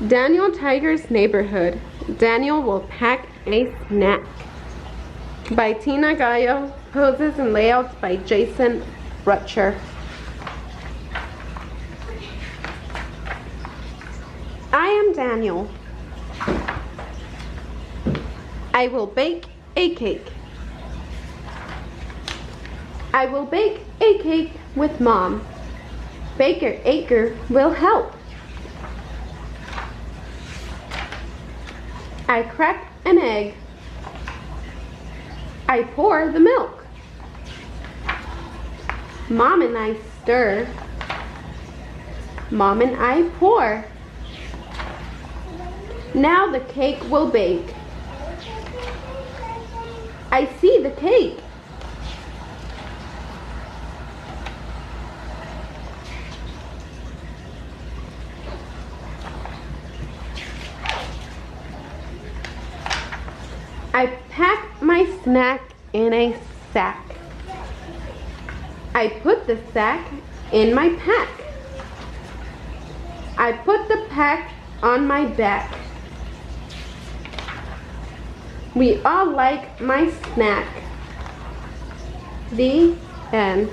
Daniel Tiger's Neighborhood. Daniel will pack a snack. By Tina Gallo. Poses and layouts by Jason FRUCHTER. I am Daniel. I will bake a cake. I will bake a cake with Mom. Baker Acre will help. I crack an egg. I pour the milk. Mom and I stir. Mom and I pour. Now the cake will bake. I see the cake. I pack my snack in a sack. I put the sack in my pack. I put the pack on my back. We all like my snack. The end.